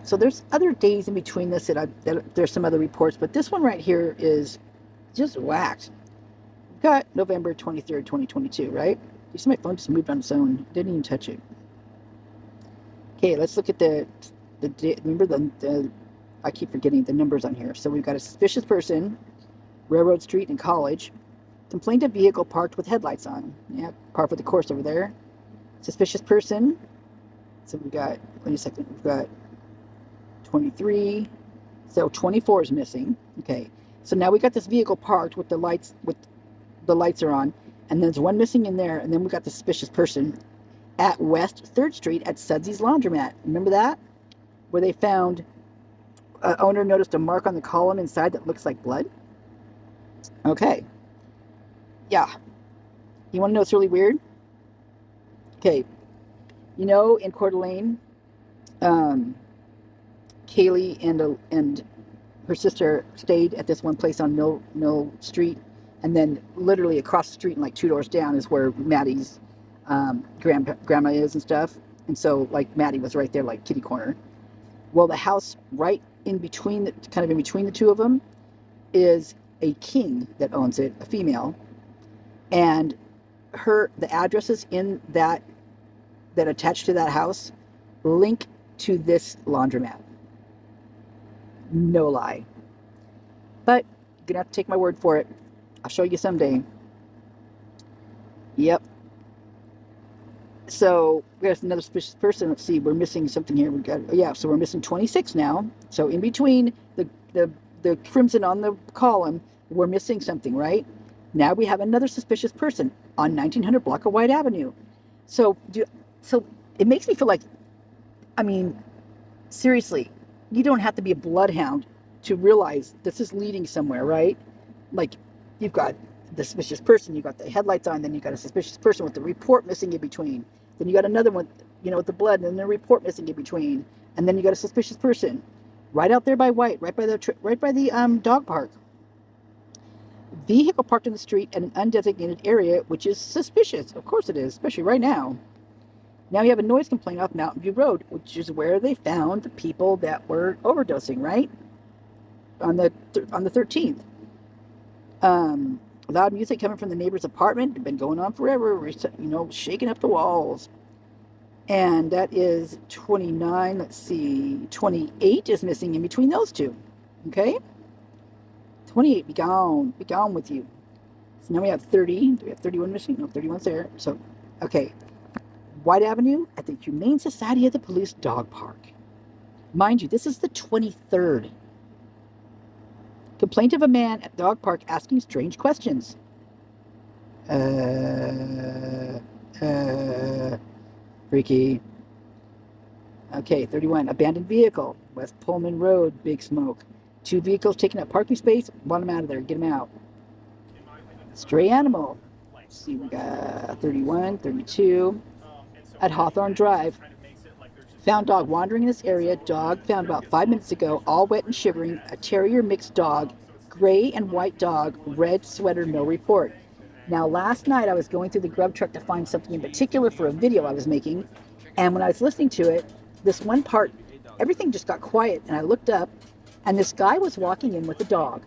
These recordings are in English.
So there's other days in between this that there's some other reports, but this one right here is just whacked. We've got November 23rd, 2022, right? You see my phone just moved on its own. Didn't even touch it. Okay, let's look at the remember the I keep forgetting the numbers on here. So we've got a suspicious person, Railroad Street and College. Complained of vehicle parked with headlights on. Yeah, par for the course over there. Suspicious person. So we've got, wait a second, we've got 23. So 24 is missing. Okay. So now we got this vehicle parked with the lights are on, and there's one missing in there, and then we got the suspicious person at West 3rd Street at Sudsy's Laundromat. Remember that? Where they found owner noticed a mark on the column inside that looks like blood. Okay. Yeah. You want to know what's really weird? Okay. You know, in Coeur d'Alene, Kaylee and her sister stayed at this one place on Mill Street, and then literally across the street and like 2 doors down is where Maddie's grandma is and stuff. And so like Maddie was right there, like kitty corner. Well, the house right in between, in between the two of them, is a king that owns it, a female, and the addresses in that attached to that house link to this laundromat. No lie. But you're gonna have to take my word for it. I'll show you someday. Yep. So we got another suspicious person. Let's see, we're missing something here. So we're missing 26 now. So in between the crimson on the column, we're missing something, right? Now we have another suspicious person on 1900 block of White Avenue. So it makes me feel like, I mean, seriously, you don't have to be a bloodhound to realize this is leading somewhere, right? Like, you've got the suspicious person, you got the headlights on, then you got a suspicious person with the report missing in between. Then you got another one, with the blood, and then the report missing in between. And then you got a suspicious person right out there by White, right by the dog park. Vehicle parked in the street at an undesignated area, which is suspicious. Of course it is, especially right now. Now you have a noise complaint off Mountain View Road, which is where they found the people that were overdosing, right? On the 13th. Loud music coming from the neighbor's apartment. Had been going on forever, shaking up the walls. And that is 29. Let's see. 28 is missing in between those two. Okay? 28, be gone. Be gone with you. So now we have 30. Do we have 31 missing? No, 31's there. So, okay. White Avenue at the Humane Society of the Police Dog Park. Mind you, this is the 23rd. Complaint of a man at dog park asking strange questions. Freaky. Okay, 31. Abandoned vehicle. West Pullman Road, big smoke. 2 vehicles taking up parking space. Want them out of there. Get them out. Stray animal. Let's see, we got 31, 32. At Hawthorne Drive. Found dog wandering in this area. Dog found about 5 minutes ago, all wet and shivering. A terrier mixed dog. Gray and white dog. Red sweater, no report. Now, last night I was going through the grub truck to find something in particular for a video I was making. And when I was listening to it, this one part, everything just got quiet. And I looked up, and this guy was walking in with a dog.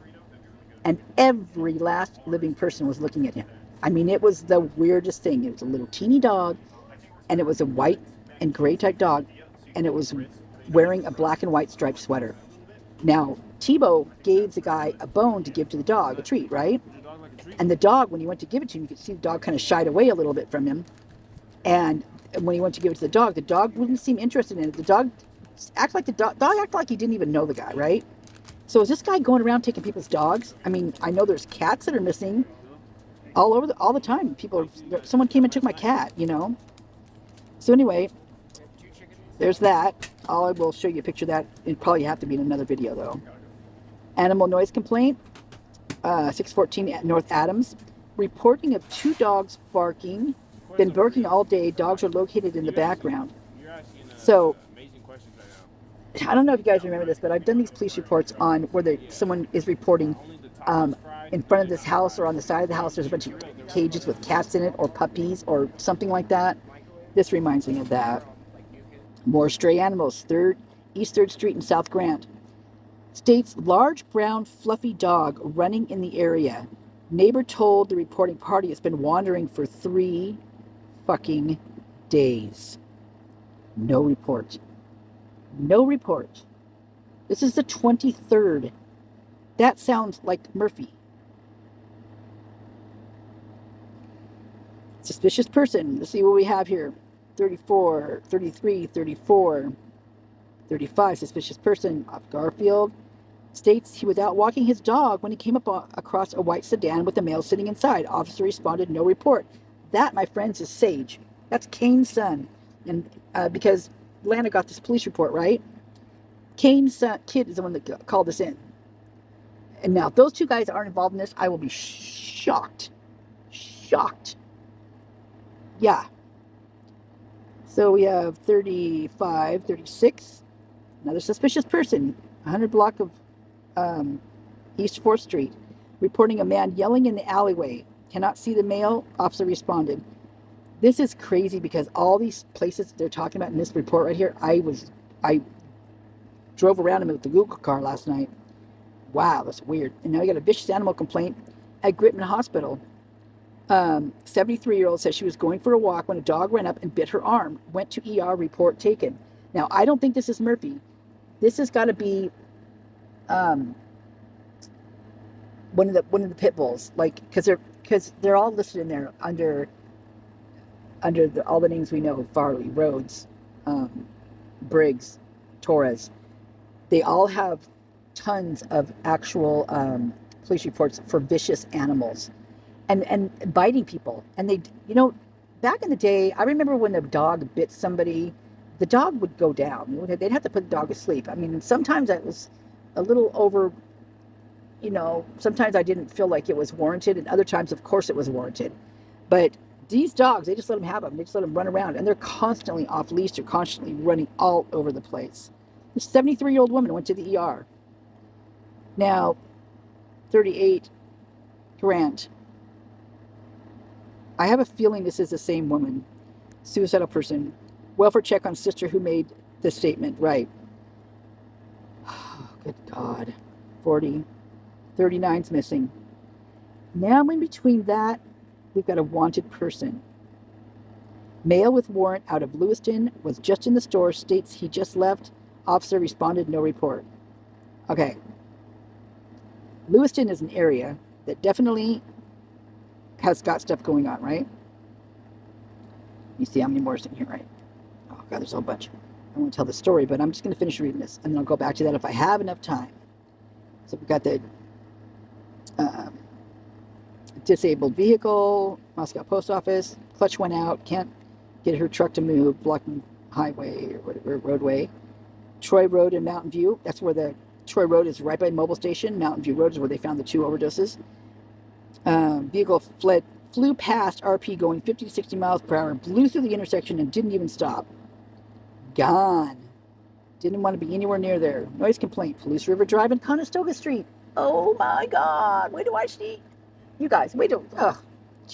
And every last living person was looking at him. I mean, it was the weirdest thing. It was a little teeny dog, and it was a white and gray type dog, and it was wearing a black and white striped sweater. Now, Tebow gave the guy a bone to give to the dog, a treat, right? And the dog, when he went to give it to him, you could see the dog kind of shied away a little bit from him. And when he went to give it to the dog wouldn't seem interested in it. The dog acted like he didn't even know the guy, right? So is this guy going around taking people's dogs? I mean, I know there's cats that are missing all the time. Someone came and took my cat, So anyway, there's that. I will show you a picture of that. It'd probably have to be in another video, though. Animal noise complaint. 614 at North Adams. Reporting of 2 dogs barking. Been barking all day. Dogs are located in the background. So, I don't know if you guys remember this, but I've done these police reports on where someone is reporting in front of this house or on the side of the house. There's a bunch of cages with cats in it or puppies or something like that. This reminds me of that. More stray animals. 3rd East 3rd Street in South Grand. States large brown fluffy dog running in the area. Neighbor told the reporting party it's been wandering for 3 fucking days. No report. No report. This is the 23rd. That sounds like Murphy. Suspicious person. Let's see what we have here. 34, 33, 34, 35. Suspicious person off Garfield. States he was out walking his dog when he came across a white sedan with a male sitting inside. Officer responded, no report. That, my friends, is Sage. That's Kane's son. And because Lana got this police report, right? Kane's kid is the one that called us in. And now, if those 2 guys aren't involved in this, I will be shocked. Shocked. Yeah. So we have 35, 36. Another suspicious person. 100 block of East 4th Street. Reporting a man yelling in the alleyway. Cannot see the male. Officer responded. This is crazy because all these places they're talking about in this report right here, I drove around them with the Google car last night. Wow, that's weird. And now we got a vicious animal complaint at Gritman Hospital. 73-year-old says she was going for a walk when a dog ran up and bit her arm. Went to ER, report taken. Now, I don't think this is Murphy. This has got to be one of the pit bulls, like because they're all listed in there under all the names we know: Farley, Rhodes, Briggs, Torres. They all have tons of actual police reports for vicious animals and biting people. And they, back in the day, I remember when a dog bit somebody, the dog would go down. They'd have to put the dog to sleep. I mean, sometimes that was a little over, sometimes I didn't feel like it was warranted, and other times, of course, it was warranted. But these dogs, they just let them have them. They just let them run around, and they're constantly off leash. They're constantly running all over the place. This 73-year-old woman went to the ER. Now, 38, Grant. I have a feeling this is the same woman. Suicidal person. Welfare check on sister who made the statement. Right. Oh, good God. 40. 39's missing. Now in between that, we've got a wanted person. Male with warrant out of Lewiston was just in the store, states he just left. Officer responded, no report. Okay. Lewiston is an area that definitely has got stuff going on, right? You see how many more is in here, right? Oh, God, there's a whole bunch. I want to tell the story, but I'm just going to finish reading this, and then I'll go back to that if I have enough time. So we've got the disabled vehicle, Moscow post office, clutch went out, can't get her truck to move, blocking highway or whatever, roadway. Troy Road in Mountain View, that's where the Troy Road is, right by Mobile Station. Mountain View Road is where they found the 2 overdoses. Vehicle flew past RP going 50 to 60 miles per hour, blew through the intersection and didn't even stop. Gone. Didn't want to be anywhere near there. Noise complaint. Police River Drive and Conestoga Street. Oh my God. Wait do I see? You guys, wait till, oh,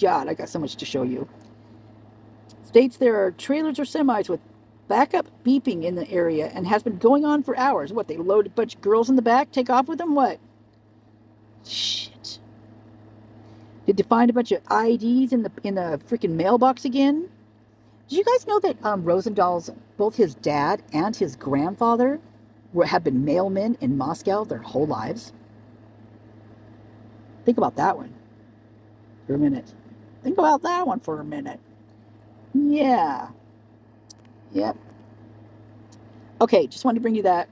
God, I got so much to show you. States there are trailers or semis with backup beeping in the area and has been going on for hours. What, they load a bunch of girls in the back, take off with them? What? Shit. Did they find a bunch of IDs in the freaking mailbox again? Did you guys know that Rosenthal's, both his dad and his grandfather have been mailmen in Moscow their whole lives? Think about that one for a minute. Think about that one for a minute. Yeah. Yep. Okay, just wanted to bring you that.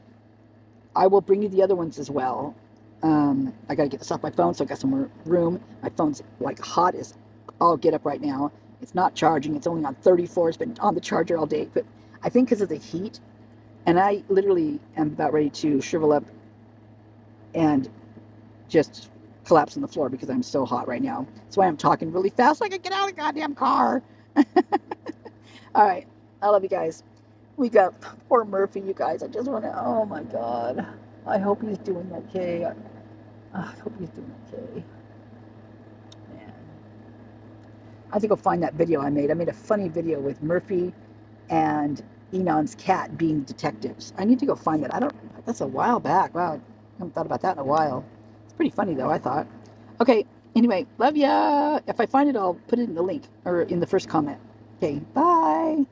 I will bring you the other ones as well. I got to get this off my phone, so I got some more room. My phone's like hot as all get up right now. It's not charging. It's only on 34. It's been on the charger all day. But I think because of the heat, and I literally am about ready to shrivel up and just collapse on the floor because I'm so hot right now. That's why I'm talking really fast so I can get out of the goddamn car. All right. I love you guys. We got poor Murphy, you guys. I just want to, oh my God. I hope he's doing okay. I hope he's doing okay. Man. I have to go find that video I made. I made a funny video with Murphy and Enon's cat being detectives. I need to go find that. That's a while back. Wow, I haven't thought about that in a while. It's pretty funny though, I thought. Okay, anyway, love ya. If I find it, I'll put it in the link or in the first comment. Okay, bye.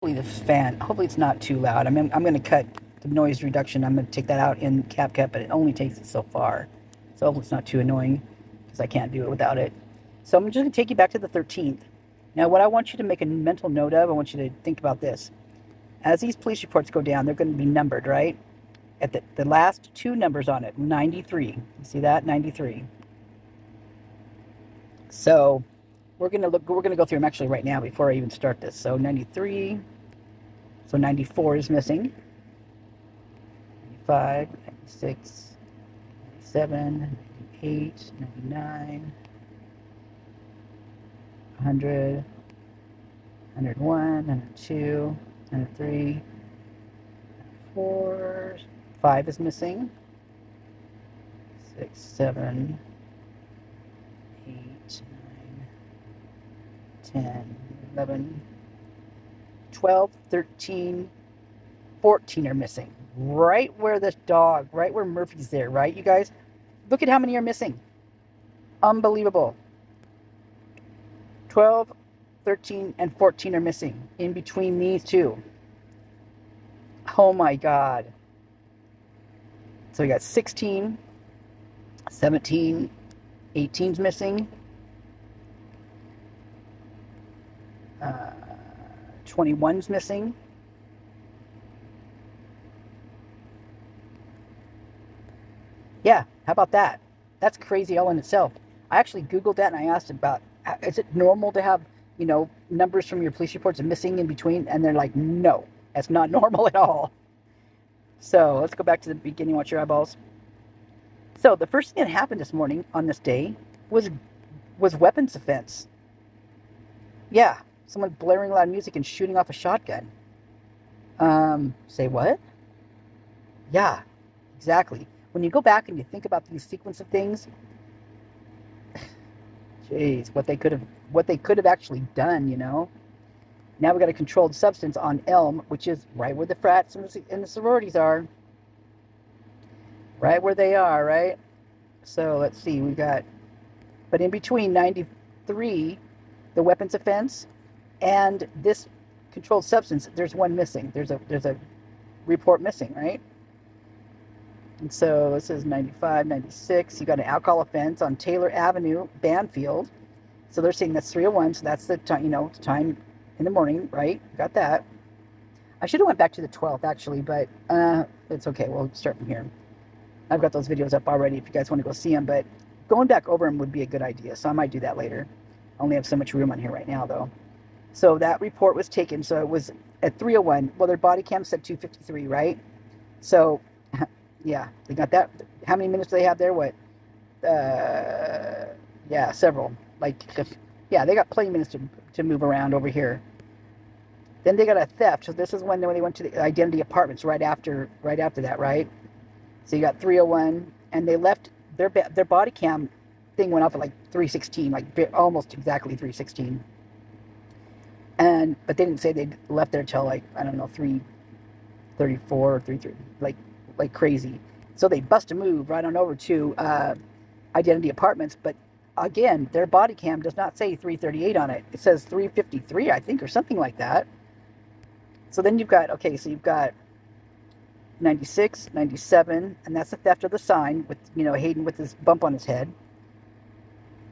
Hopefully the fan, hopefully it's not too loud. I'm going to cut the noise reduction. I'm going to take that out in CapCut, but it only takes it so far. So hopefully it's not too annoying because I can't do it without it. So I'm just going to take you back to the 13th. Now what I want you to make a mental note of, I want you to think about this. As these police reports go down, they're going to be numbered, right? At the last two numbers on it, 93. You see that? 93. So we're going to go through them actually right now before I even start this. So 93. So 94 is missing. 95, 96, 97, 98, 99, 100, 101, 102, 103, 4, 5 is missing. 6, 7, 8, 9, 10, 11, 12, 13, 14 are missing. Right where this dog, right where Murphy's there, right, you guys? Look at how many are missing. Unbelievable. 12, 13, and 14 are missing in between these two. Oh my God. So we got 16, 17, 18's missing. 21's missing. Yeah, how about that? That's crazy all in itself. I actually Googled that and I asked about, is it normal to have, numbers from your police reports missing in between? And they're like, no, that's not normal at all. So let's go back to the beginning, watch your eyeballs. So the first thing that happened this morning on this day was weapons offense. Yeah, someone blaring loud music and shooting off a shotgun. Say what? Yeah, exactly. When you go back and you think about these sequence of things, jeez, what they could have actually done, Now we got a controlled substance on Elm, which is right where the frats and the sororities are. Right where they are, right? So let's see, we got, but in between 93, the weapons offense, and this controlled substance, there's one missing. There's a report missing, right? And so this is 95, 96. You got an alcohol offense on Taylor Avenue, Banfield. So they're saying that's 301. So that's the time, time in the morning, right? Got that. I should have went back to the 12th actually, but it's okay. We'll start from here. I've got those videos up already if you guys want to go see them, but going back over them would be a good idea. So I might do that later. I only have so much room on here right now though. So that report was taken. So it was at 301. Well, their body cam said 253, right? So yeah, they got that. How many minutes do they have there? What? Yeah, several. Yeah, they got plenty of minutes to move around over here. Then they got a theft. So this is when they went to the identity apartments right after that, right? So you got 301, and they left their body cam thing went off at like 316, like almost exactly 316. But they didn't say they left there till like, I don't know, 334 or 33, like crazy. So they bust a move right on over to identity apartments, but again, their body cam does not say 338 on it. It says 353, I think, or something like that. So then you've got 96, 97, and that's the theft of the sign with, Hayden with his bump on his head.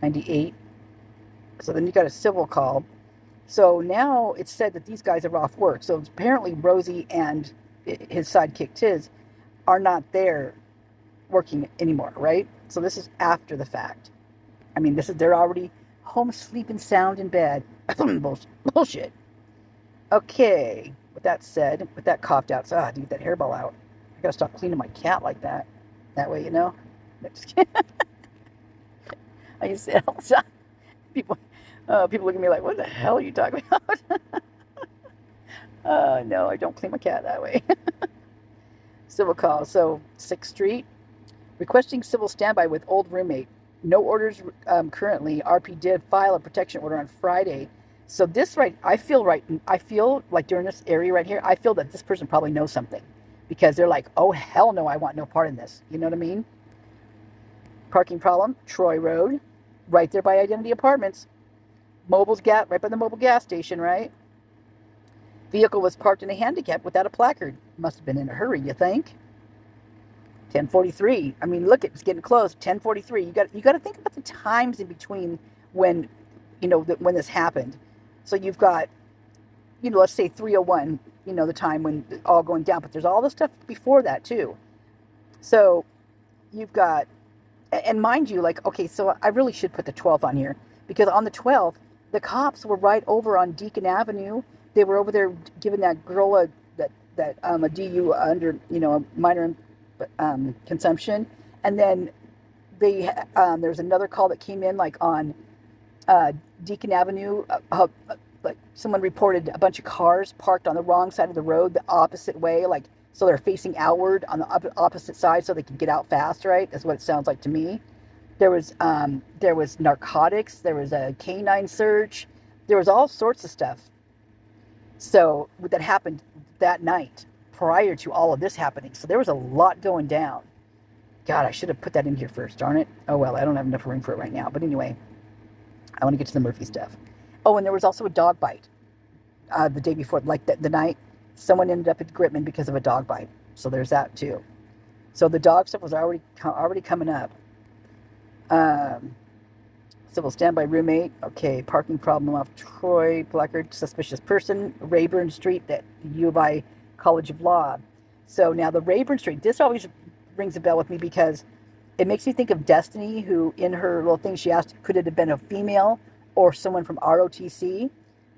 98. So then you got a civil call. So now it's said that these guys are off work. So apparently Rosie and his sidekick Tiz are not there working anymore, right? So this is after the fact. I mean, they're already home sleeping sound in bed. Bullshit. Okay. With that said, with that coughed out, so to get that hairball out. I gotta stop cleaning my cat like that. That way, Just kidding. I used to say it all the time. People look at me like, what the hell are you talking about? No, I don't clean my cat that way. Civil call. So 6th Street, requesting civil standby with old roommate. No orders currently. RP did file a protection order on Friday. So this I feel like during this area right here, I feel that this person probably knows something because they're like, oh, hell no, I want no part in this. You know what I mean? Parking problem, Troy Road, right there by Identity Apartments. Right by the mobile gas station, right? Vehicle was parked in a handicap without a placard. Must have been in a hurry, you think? 10:43. I mean, look, it's getting close. 10:43. You got to think about the times in between when, when this happened. So you've got, let's say 3:01. The time when it's all going down. But there's all the stuff before that too. So you've got, and mind you, like, okay, so I really should put the 12th on here because on the 12th, the cops were right over on Deacon Avenue. They were over there giving that girl a DU under, a minor consumption, and then there's another call that came in like on Deacon Avenue. Like someone reported a bunch of cars parked on the wrong side of the road, the opposite way, like so they're facing outward on the opposite side so they can get out fast. Right, that's what it sounds like to me. There was narcotics. There was a canine search. There was all sorts of stuff. So that happened that night prior to all of this happening. So there was a lot going down. God, I should have put that in here first, darn it. Oh well, I don't have enough room for it right now. But anyway, I want to get to the Murphy stuff. Oh, and there was also a dog bite the day before, like the night. Someone ended up at Gritman because of a dog bite. So there's that too. So the dog stuff was already coming up. Civil standby roommate. Okay, parking problem off Troy. Placard, suspicious person. Rayburn Street, that U of I College of Law. So now the Rayburn Street, this always rings a bell with me because it makes me think of Destiny, who in her little thing she asked, could it have been a female or someone from ROTC?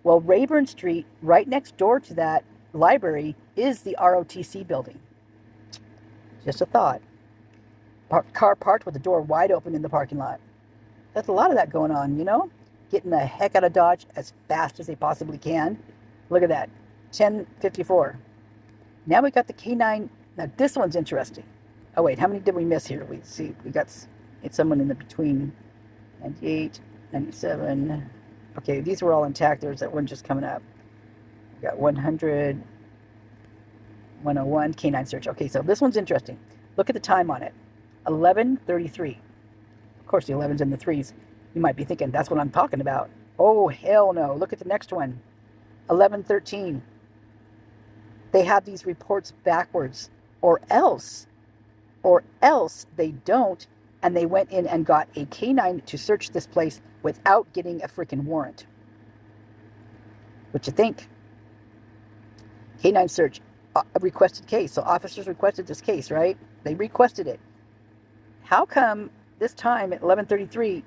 Well, Rayburn Street, right next door to that library, is the ROTC building. Just a thought. Car parked with the door wide open in the parking lot. There's a lot of that going on, getting the heck out of Dodge as fast as they possibly can. Look at that. 10:54. Now we got the K9. Now this one's interesting. Oh wait, how many did we miss here? We got someone in the between. 98, 97. Okay, these were all intact. There's that one just coming up. We got 100, 101, K9 search. Okay, so this one's interesting. Look at the time on it. 11:33. Of course, the 11's in the 3s. You might be thinking, that's what I'm talking about. Oh, hell no. Look at the next one. 11:13. They have these reports backwards. Or else they don't, and they went in and got a K9 to search this place without getting a freaking warrant. What you think? K9 search, a requested case. So officers requested this case, right? They requested it. How come this time at 11:33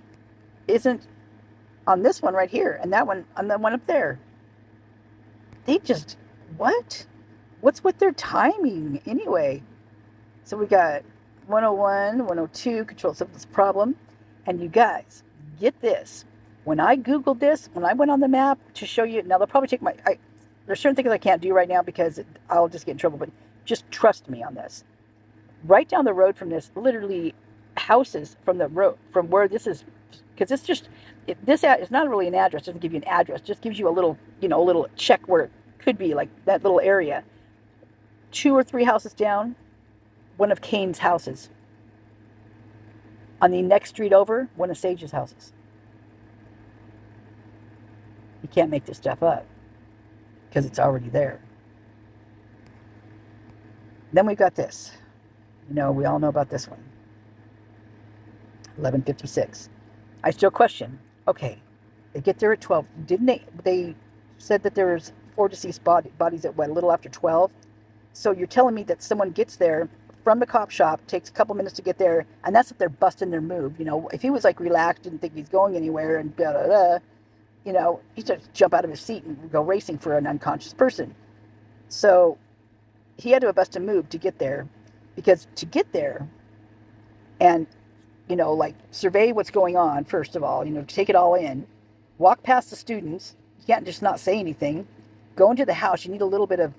isn't on this one right here and that one on the one up there? They just, what? What's with their timing anyway? So we got 101, 102, control substance problem. And you guys, get this. When I Googled this, when I went on the map to show you, now they'll probably take there's certain things I can't do right now because I'll just get in trouble, but just trust me on this. Right down the road from this, literally houses from the road, from where this is, because it's just, this is not really an address, it doesn't give you an address, just gives you a little, a little check where it could be, like that little area. 2 or 3 houses down, one of Kane's houses. On the next street over, one of Sage's houses. You can't make this stuff up because it's already there. Then we've got this. We all know about this one. 11:56. I still question. Okay, they get there at 12. Didn't they said that there was 4 deceased bodies at what, a little after 12? So you're telling me that someone gets there from the cop shop, takes a couple minutes to get there, and that's if they're busting their move. If he was like relaxed, didn't think he's going anywhere, and blah, blah, blah, he just jump out of his seat and go racing for an unconscious person. So he had to bust a move to get there, because to get there and, like survey what's going on, first of all, take it all in, walk past the students, you can't just not say anything, go into the house, you need a little bit of,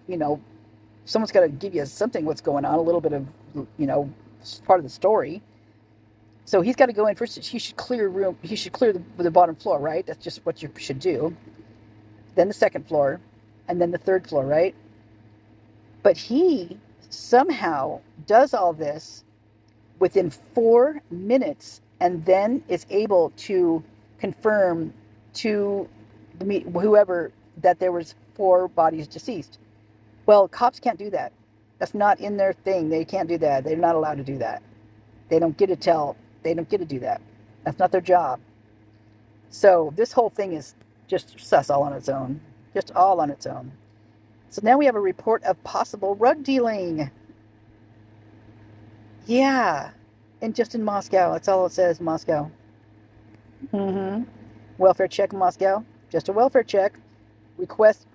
someone's got to give you something what's going on, a little bit of, part of the story. So he's got to go in first. He should clear room. He should clear the bottom floor, right? That's just what you should do. Then the second floor, and then the third floor, right? But he somehow does all this within 4 minutes, and then is able to confirm to whoever that there was 4 bodies deceased. Well, cops can't do that. That's not in their thing. They can't do that. They're not allowed to do that. They don't get to tell. They don't get to do that. That's not their job. So this whole thing is just sus all on its own. Just all on its own. So now we have a report of possible rug dealing. Yeah. And just in Moscow. That's all it says, Moscow. Welfare check in Moscow. Just a welfare check. Request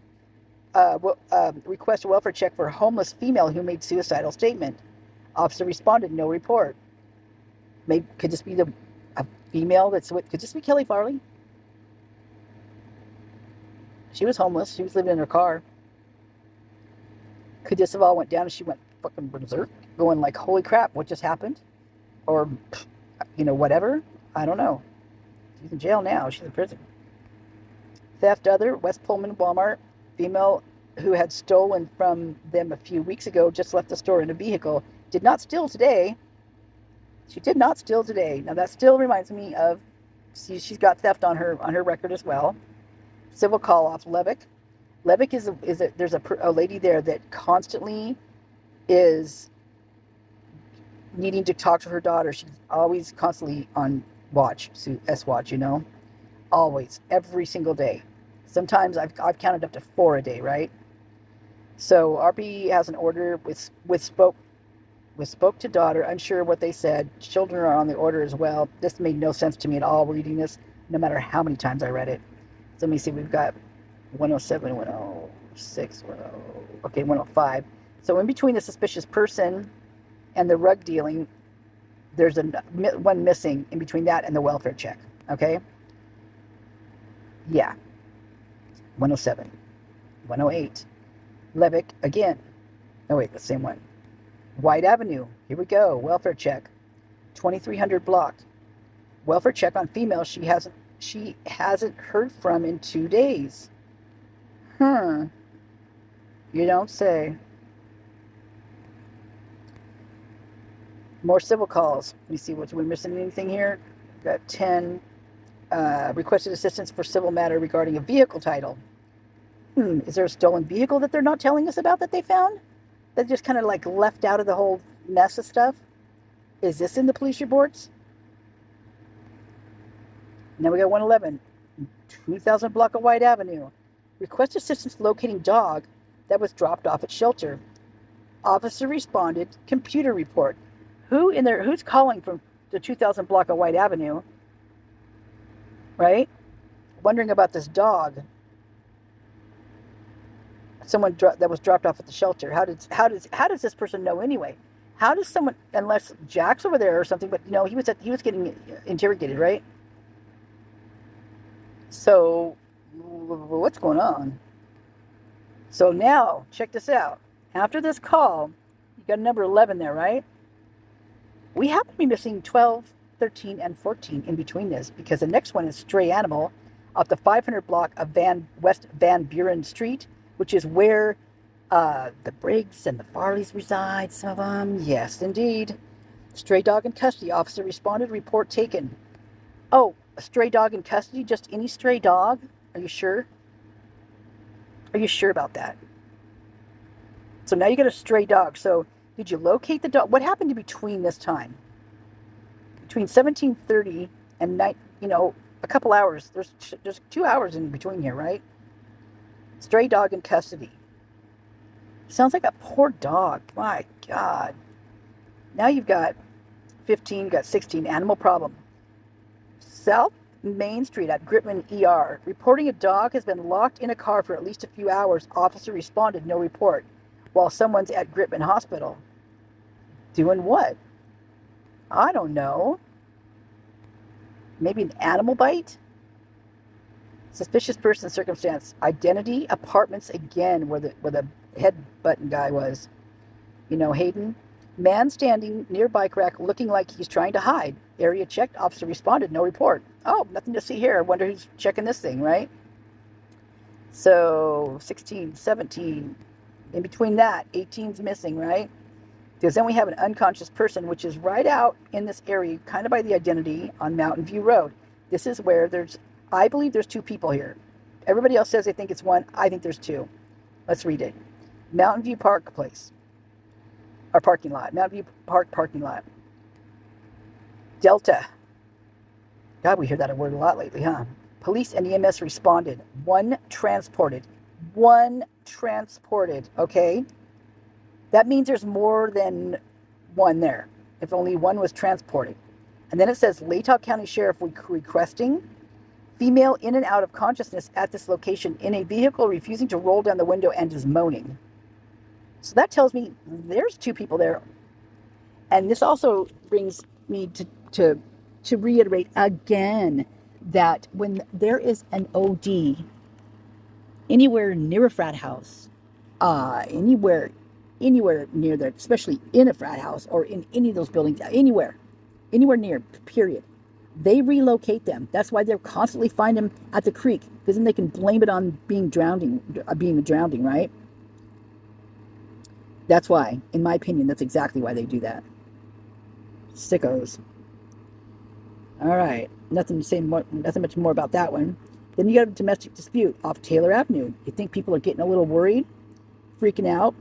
a welfare check for a homeless female who made suicidal statement. Officer responded, no report. Maybe could this be a female that's with? Could this be Kelly Farley? She was homeless. She was living in her car. Could this have all went down and she went fucking berserk, going like, holy crap, what just happened? Or, whatever. I don't know. She's in jail now. She's in prison. Theft other, West Pullman Walmart. Female who had stolen from them a few weeks ago just left the store in a vehicle. Did not steal today. She did not steal today. Now that still reminds me of, she's got theft on her record as well. Civil call off Levick. Levick there's a lady there that constantly is needing to talk to her daughter. She's always constantly on watch, S-watch, always, every single day. Sometimes I've counted up to 4 a day, right? So RP has an order with spoke to daughter, unsure what they said. Children are on the order as well. This made no sense to me at all reading this, no matter how many times I read it. So let me see, we've got 107, 106, 105. So in between the suspicious person and the rug dealing, there's one missing in between that and the welfare check, okay? Yeah. 107, 108. Levick again. Oh wait, the same one. White Avenue. Here we go. Welfare check. 2300 block. Welfare check on female she hasn't heard from in 2 days. You don't say. More civil calls. Let me see, are we missing anything here? We've got 10. Requested assistance for civil matter regarding a vehicle title. Is there a stolen vehicle that they're not telling us about that they found? That just kind of like left out of the whole mess of stuff? Is this in the police reports? Now we got 111. 2000 block of White Avenue. Request assistance locating dog that was dropped off at shelter. Officer responded. Computer report. Who's calling from the 2000 block of White Avenue? Right? Wondering about this dog. Someone that was dropped off at the shelter. How does this person know anyway? How does someone, unless Jack's over there or something, but he was getting interrogated, right? So what's going on? So now check this out. After this call, you got number 11 there, right? We happen to be missing 12, 13, and 14 in between this, because the next one is stray animal off the 500 block of West Van Buren Street, which is where the Briggs and the Farleys reside, some of them. Yes, indeed. Stray dog in custody. Officer responded. Report taken. Oh, a stray dog in custody? Just any stray dog? Are you sure? Are you sure about that? So now you got a stray dog. So did you locate the dog? What happened in between this time? Between 17:30 and night, a couple hours. There's 2 hours in between here, right? Stray dog in custody. Sounds like a poor dog. My God. Now you've got 15, you've got 16. Animal problem. South Main Street at Gritman ER. Reporting a dog has been locked in a car for at least a few hours. Officer responded, no report. While someone's at Gritman Hospital. Doing what? I don't know. Maybe an animal bite? Suspicious person circumstance. Identity, apartments again, where the head button guy was. Hayden. Man standing near bike rack looking like he's trying to hide. Area checked. Officer responded. No report. Oh, nothing to see here. I wonder who's checking this thing, right? So 16, 17. In between that, 18's missing, right? Because then we have an unconscious person, which is right out in this area, kind of by the identity on Mountain View Road. This is where I believe there's 2 people here. Everybody else says they think it's 1. I think there's 2. Let's read it. Mountain View Park Place. Our parking lot. Mountain View Park parking lot. Delta. God, we hear that word a lot lately, huh? Police and EMS responded. 1 transported. 1 transported, okay? That means there's more than 1 there, if only 1 was transported. And then it says, Latah County Sheriff requesting female in and out of consciousness at this location in a vehicle refusing to roll down the window and is moaning. So that tells me there's 2 people there. And this also brings me to reiterate again that when there is an OD anywhere near a frat house, anywhere near there, especially in a frat house or in any of those buildings, anywhere near, period, they relocate them. That's why they're constantly finding them at the creek, because then they can blame it on being drowning, right? That's why, in my opinion, that's exactly why they do that. Sickos. All right, nothing much more about that one. Then you got a domestic dispute off Taylor Avenue. You think people are getting a little worried, freaking out?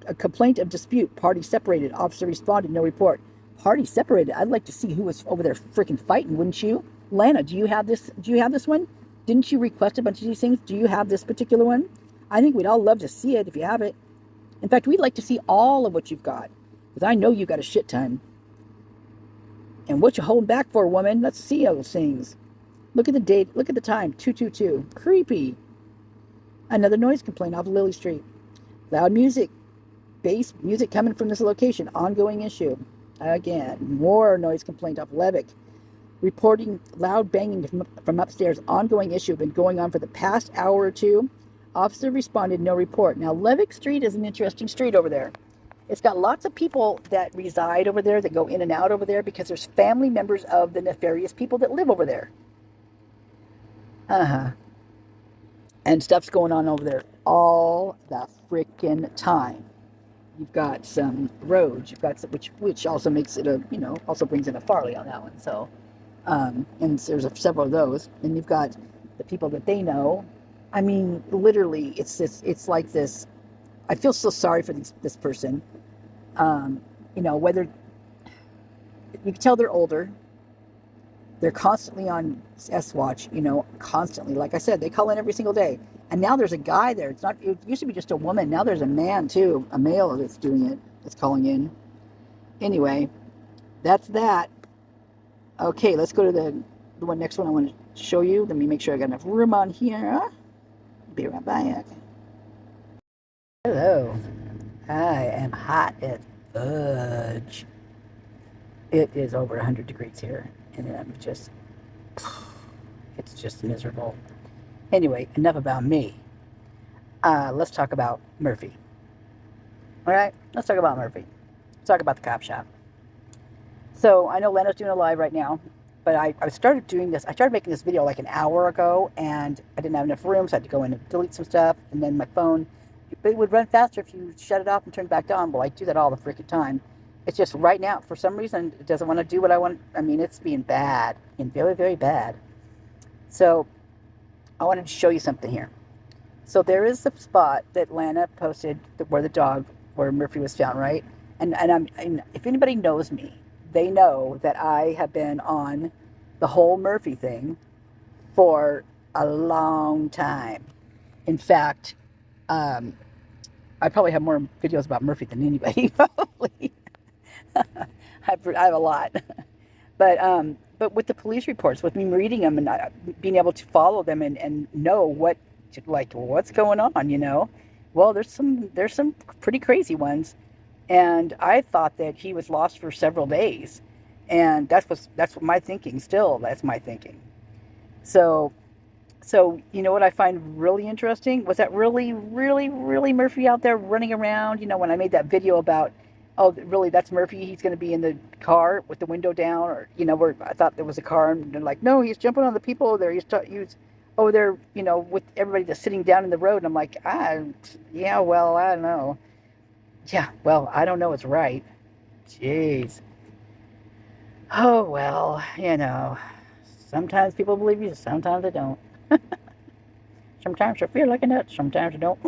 A complaint of dispute. Party separated. Officer responded. No report. Party separated. I'd like to see who was over there freaking fighting, wouldn't you? Lana, do you have this? Do you have this one? Didn't you request a bunch of these things? Do you have this particular one? I think we'd all love to see it if you have it. In fact, we'd like to see all of what you've got, because I know you've got a shit ton. And what you holding back for, woman? Let's see those things. Look at the date. Look at the time. 2:22. Creepy. Another noise complaint off Lily Street. Loud music. Bass music coming from this location. Ongoing issue. Again, more noise complaint off Levick. Reporting loud banging from upstairs. Ongoing issue. Been going on for the past hour or 2. Officer responded. No report. Now, Levick Street is an interesting street over there. It's got lots of people that reside over there, that go in and out over there, because there's family members of the nefarious people that live over there. And stuff's going on over there all the freaking time. You've got some roads, you've got some, which also makes it also brings in a Farley on that one. So, and there's several of those. And you've got the people that they know. I mean, literally, it's like this. I feel so sorry for this person. Whether you can tell they're older. They're constantly on S-Watch, constantly. Like I said, they call in every single day. And now there's a guy there. It used to be just a woman. Now there's a man, too. A male that's doing it, that's calling in. Anyway, that's that. Okay, let's go to the next one I want to show you. Let me make sure I got enough room on here. Be right back. Hello. I am hot as fudge. It is over 100 degrees here. And it's just miserable. Anyway, enough about me. Let's talk about Murphy. All right, let's talk about Murphy. Let's talk about the cop shop. So I know Lena's doing a live right now, but I started doing this. I started making this video like an hour ago, and I didn't have enough room, so I had to go in and delete some stuff. And then my phone, it would run faster if you shut it off and turn it back on. Well, I do that all the freaking time. It's just right now, for some reason, it doesn't want to do what I want. I mean, it's being bad, and very, very bad. So I wanted to show you something here. So there is the spot that Lana posted where Murphy was found, right? And if anybody knows me, they know that I have been on the whole Murphy thing for a long time. In fact, I probably have more videos about Murphy than anybody, probably. I have a lot. But with the police reports, with me reading them and being able to follow them and know what's going on, well, there's some pretty crazy ones. And I thought that he was lost for several days. And that's what my thinking still. That's my thinking. So you know what I find really interesting? Was that really, really, really Murphy out there running around? When I made that video about Oh, really? That's Murphy? He's going to be in the car with the window down, or where I thought there was a car, and they're like, no, he's jumping on the people over there. He was over there, with everybody that's sitting down in the road. And I'm like, yeah, well, I don't know. Yeah, well, I don't know. It's right. Jeez. Oh well, Sometimes people believe you, sometimes they don't. Sometimes I feel like a nut, sometimes I don't.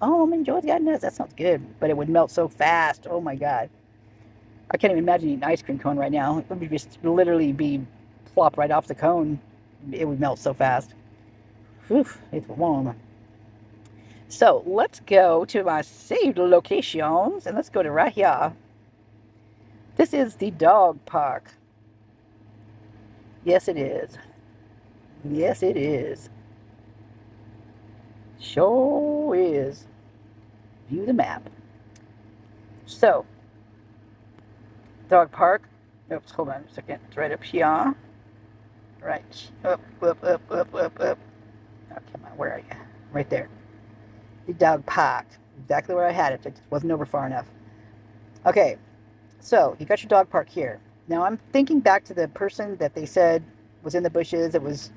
Oh, I'm enjoying the nuts. That sounds good, but it would melt so fast. Oh my god. I can't even imagine eating an ice cream cone right now. It would just literally be plop right off the cone. It would melt so fast. Whew, it's warm. So let's go to my saved locations and let's go to right here. This is the dog park. Yes, it is. Yes, it is. Sure is. View the map. So, dog park. Oops, hold on a second. It's right up here. Right. Up, up, up, up, up, up. Oh, come on. Where are you? Right there. The dog park. Exactly where I had it. It just wasn't over far enough. Okay. So, you got your dog park here. Now, I'm thinking back to the person that they said was in the bushes. It was,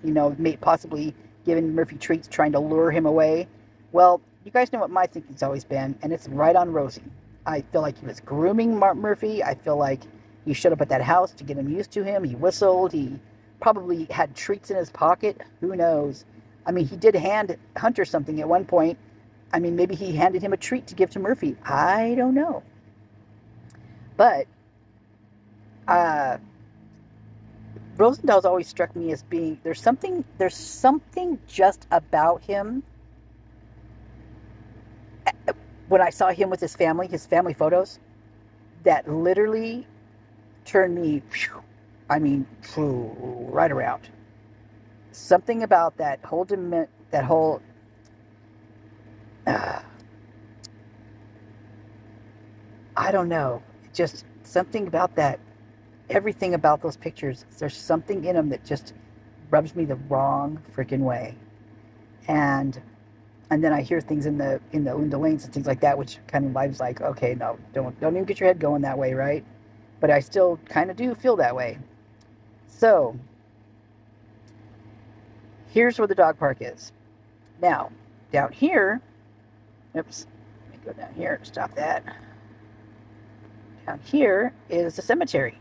possibly giving Murphy treats, trying to lure him away. Well, you guys know what my thinking's always been, and it's right on Rosie. I feel like he was grooming Mark Murphy. I feel like he showed up at that house to get him used to him. He whistled. He probably had treats in his pocket. Who knows? I mean, he did hand Hunter something at one point. I mean, maybe he handed him a treat to give to Murphy. I don't know. But Rosenthal's always struck me as being there's something just about him. When I saw him with his family photos, that literally turned me, right around. Something about that whole I don't know, just something about that. Everything about those pictures, there's something in them that just rubs me the wrong freaking way. And then I hear things in the lanes and things like that, which kind of vibes like, okay, no, don't even get your head going that way, right? But I still kind of do feel that way. So here's where the dog park is. Now, down here, oops, let me go down here, stop that. Down here is the cemetery.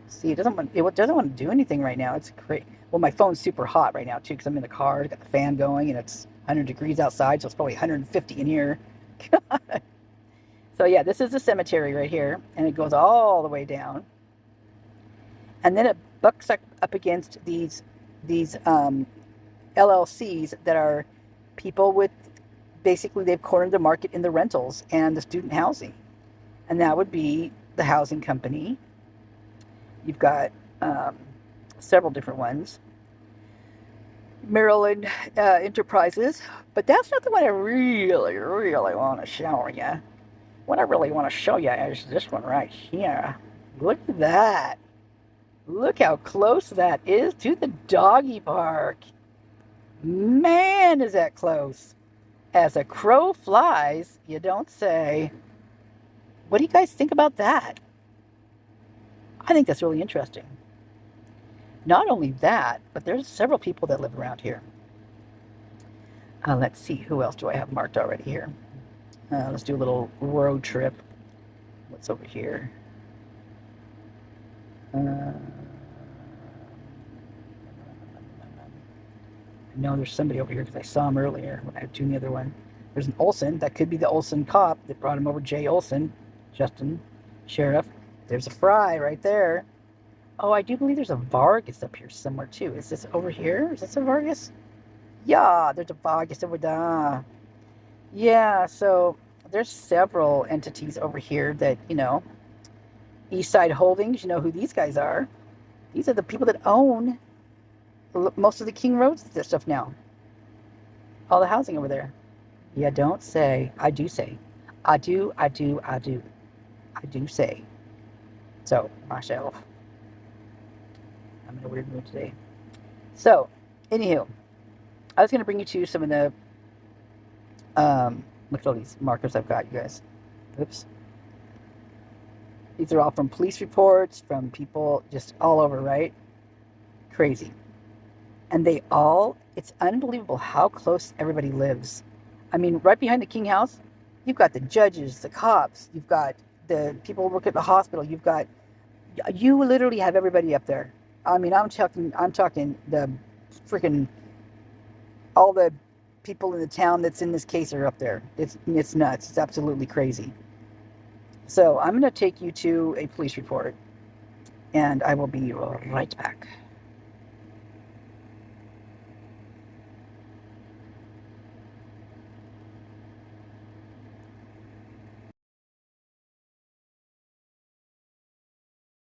See, it doesn't want to do anything right now. It's great. Well, my phone's super hot right now too because I'm in the car. I've got the fan going and it's 100 degrees outside, so it's probably 150 in here. So yeah, this is the cemetery right here, and it goes all the way down, and then it bucks up against these LLCs that are people with basically they've cornered the market in the rentals and the student housing, and that would be the housing company. You've got several different ones. Maryland Enterprises, but that's not the one I really, really want to show you. What I really want to show you is this one right here. Look at that. Look how close that is to the doggy park. Man, is that close. As a crow flies, you don't say. What do you guys think about that? I think that's really interesting. Not only that, but there's several people that live around here. Let's see, who else do I have marked already here? Let's do a little road trip. What's over here? I know there's somebody over here because I saw him earlier when I was doing the other one. There's an Olson. That could be the Olson cop that brought him over, Jay Olson, Justin Sheriff. There's a Fry right there. Oh, I do believe there's a Vargas up here somewhere too. Is this over here? Is this a Vargas? Yeah, there's a Vargas over there. Yeah, so there's several entities over here that, Eastside Holdings, you know who these guys are. These are the people that own most of the King Roads stuff now. All the housing over there. Yeah, don't say. I do say. I do say. So, myself. I'm in a weird mood today. So, anywho, I was going to bring you to some of the, look at all these markers I've got, you guys. Oops. These are all from police reports, from people just all over, right? Crazy. And they all, it's unbelievable how close everybody lives. I mean, right behind the King House, you've got the judges, the cops, you've got the people who work at the hospital, you literally have everybody up there. I mean, I'm talking the freaking, all the people in the town that's in this case are up there. It's nuts. It's absolutely crazy. So I'm going to take you to a police report, and I will be right back.